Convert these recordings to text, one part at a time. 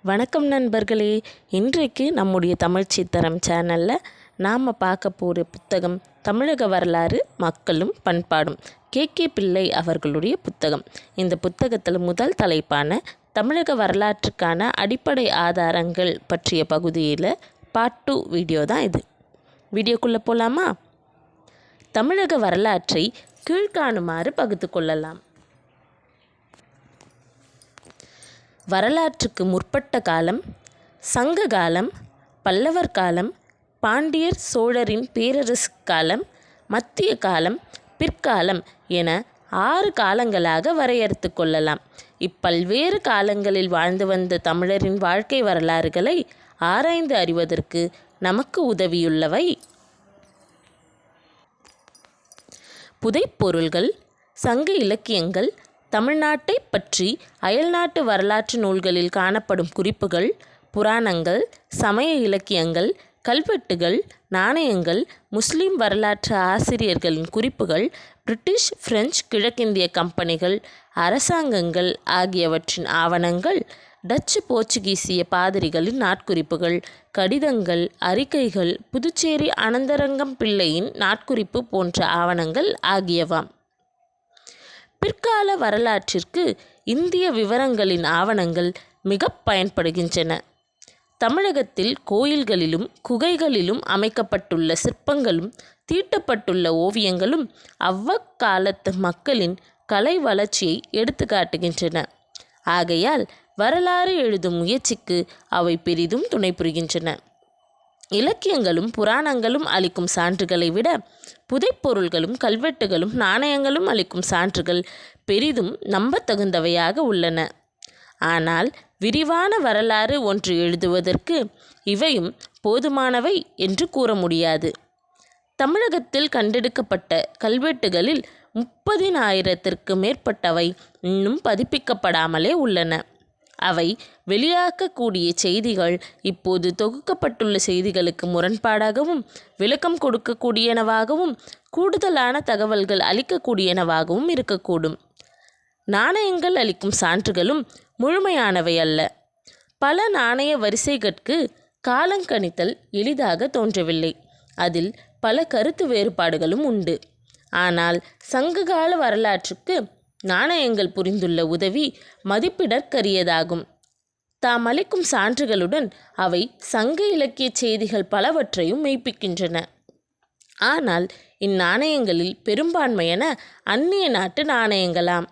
வணக்கம் நண்பர்களே. இன்றைக்கு நம்முடைய தமிழ் சித்திரம் சேனலில் நாம் பார்க்க போகிற புத்தகம் தமிழக வரலாறு மக்களும் பண்பாடும், கே பிள்ளை அவர்களுடைய புத்தகம். இந்த புத்தகத்தில் முதல் தலைப்பான தமிழக வரலாற்றுக்கான அடிப்படை ஆதாரங்கள் பற்றிய பகுதியில் பார்ட் 2 வீடியோ தான் இது. வீடியோக்குள்ளே போகலாமா? தமிழக வரலாற்றை கீழ்காணுமாறு பகுத்து கொள்ளலாம். வரலாற்றுக்கு முற்பட்ட காலம், சங்க காலம், பல்லவர் காலம், பாண்டியர் சோழரின் பேரரசு காலம், மத்திய காலம், பிற்காலம் என 6 காலங்களாக வரையறுத்து கொள்ளலாம். இப்பல்வேறு காலங்களில் வாழ்ந்து வந்த தமிழரின் வாழ்க்கை வரலாறுகளை ஆராய்ந்து அறிவதற்கு நமக்கு உதவியுள்ளவை புதைப்பொருள்கள், சங்க இலக்கியங்கள், தமிழ்நாட்டை பற்றி அயல்நாட்டு வரலாற்று நூல்களில் காணப்படும் குறிப்புகள், புராணங்கள், சமய இலக்கியங்கள், கல்வெட்டுகள், நாணயங்கள், முஸ்லிம் வரலாற்று ஆசிரியர்களின் குறிப்புகள், பிரிட்டிஷ், பிரெஞ்சு, கிழக்கிந்திய கம்பெனிகள், அரசாங்கங்கள் ஆகியவற்றின் ஆவணங்கள், டச்சு போர்ச்சுகீசிய பாதிரிகளின் நாட்குறிப்புகள், கடிதங்கள், அறிக்கைகள், புதுச்சேரி அனந்தரங்கம் பிள்ளையின் நாட்குறிப்பு போன்ற ஆவணங்கள் ஆகியவாம். பிற்கால வரலாற்றிற்கு இந்திய விவரங்களின் ஆவணங்கள் மிக பயன்படுகின்றன. தமிழகத்தில் கோயில்களிலும் குகைகளிலும் அமைக்கப்பட்டுள்ள சிற்பங்களும் தீட்டப்பட்டுள்ள ஓவியங்களும் அவ்வக்காலத்து மக்களின் கலை வளர்ச்சியை எடுத்து காட்டுகின்றன. ஆகையால் வரலாறு எழுதும் முயற்சிக்கு அவை பெரிதும் துணை புரிகின்றன. இலக்கியங்களும் புராணங்களும் அளிக்கும் சான்றுகளை விட புதைப்பொருள்களும் கல்வெட்டுகளும் நாணயங்களும் அளிக்கும் சான்றுகள் பெரிதும் நம்பத்தகுந்தவையாக உள்ளன. ஆனால் விரிவான வரலாறு ஒன்று எழுதுவதற்கு இவையும் போதுமானவை என்று கூற முடியாது. தமிழகத்தில் கண்டெடுக்கப்பட்ட கல்வெட்டுகளில் 30,000த்திற்கு மேற்பட்டவை இன்னும் பதிப்பிக்கப்படாமலே உள்ளன. அவை வெளியாக்கக்கூடிய செய்திகள் இப்போது தொகுக்கப்பட்டுள்ள செய்திகளுக்கு முரண்பாடாகவும், விளக்கம் கொடுக்கக்கூடியனவாகவும், கூடுதலான தகவல்கள் அளிக்கக்கூடியனவாகவும் இருக்கக்கூடும். நாணயங்கள் அளிக்கும் சான்றுகளும் முழுமையானவை அல்ல. பல நாணய வரிசைகளுக்கு காலங்கணித்தல் எளிதாக தோன்றவில்லை. அதில் பல கருத்து வேறுபாடுகளும் உண்டு. ஆனால் சங்ககால வரலாற்றுக்கு நாணயங்கள் புரிந்துள்ள உதவி மதிப்பிடற்கரியதாகும். தாம் அளிக்கும் சான்றுகளுடன் அவை சங்க இலக்கிய செய்திகள் பலவற்றையும் மெய்ப்பிக்கின்றன. ஆனால் இந்நாணயங்களில் பெரும்பான்மையான அந்நிய நாட்டு நாணயங்களாம்.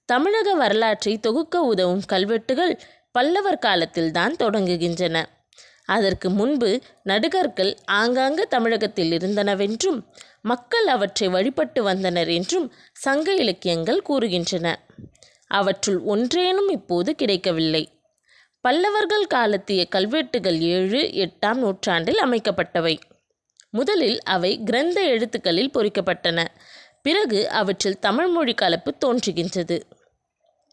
தமிழக வரலாற்றை தொகுக்க உதவும் கல்வெட்டுகள் பல்லவர் காலத்தில்தான் தொடங்குகின்றன. அதற்கு முன்பு நடுகர்கள் ஆங்காங்கு தமிழகத்தில் இருந்தனவென்றும் மக்கள் அவற்றை வழிபட்டு வந்தனர் என்றும் சங்க இலக்கியங்கள் கூறுகின்றன. அவற்றுள் ஒன்றேனும் இப்போது கிடைக்கவில்லை. பல்லவர்கள் காலத்திய கல்வெட்டுகள் 7, 8ஆம் நூற்றாண்டில் அமைக்கப்பட்டவை. முதலில் அவை கிரந்த எழுத்துக்களில் பொறிக்கப்பட்டன. பிறகு அவற்றில் தமிழ்மொழி கலப்பு தோன்றுகின்றது.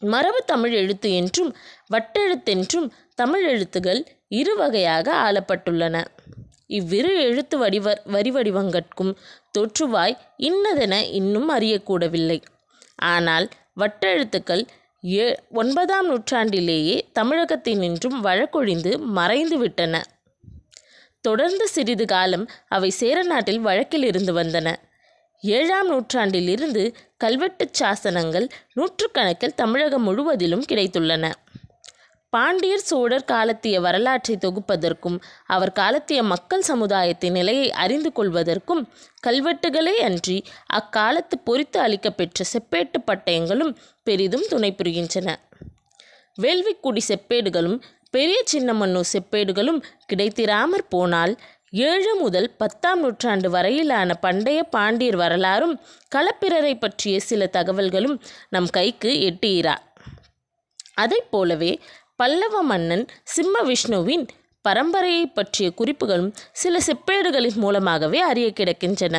மரபு தமிழ் எழுத்து என்றும் வட்டெழுத்தென்றும் தமிழ் எழுத்துகள் 2 வகையாக ஆளப்பட்டுள்ளன. இவ்விரு எழுத்து வரிவடிவங்கட்கும் தொற்றுவாய் இன்னதென இன்னும் அறியக்கூடவில்லை. ஆனால் வட்டெழுத்துக்கள் 9ஆம் நூற்றாண்டிலேயே தமிழகத்தினின்றும் வழக்கொழிந்து மறைந்து விட்டன. தொடர்ந்து சிறிது காலம் அவை சேரநாட்டில் வழக்கில் இருந்து வந்தன. 7ஆம் நூற்றாண்டிலிருந்து கல்வெட்டுச் சாசனங்கள் நூற்றுக்கணக்கில் தமிழகம் முழுவதிலும் கிடைத்துள்ளன. பாண்டியர் சோழர் காலத்திய வரலாற்றை தொகுப்பதற்கும் அவர் காலத்திய மக்கள் சமுதாயத்தின் நிலையை அறிந்து கொள்வதற்கும் கல்வெட்டுகளே அன்றி அக்காலத்து பொறித்து அளிக்கப்பெற்ற செப்பேட்டு பட்டயங்களும் பெரிதும் துணை புரிகின்றன. வேள்விக்குடி செப்பேடுகளும் பெரிய சின்னமன்னூர் செப்பேடுகளும் கிடைத்திராமற் போனால் 7 முதல் 10ஆம் நூற்றாண்டு வரையிலான பண்டைய பாண்டியர் வரலாறும் களப்பிரரை பற்றிய சில தகவல்களும் நம் கைக்கு எட்டியிரா. அதை போலவே பல்லவ மன்னன் சிம்ம விஷ்ணுவின் பரம்பரையை பற்றிய குறிப்புகளும் சில செப்பேடுகளின் மூலமாகவே அறிய கிடக்கின்றன.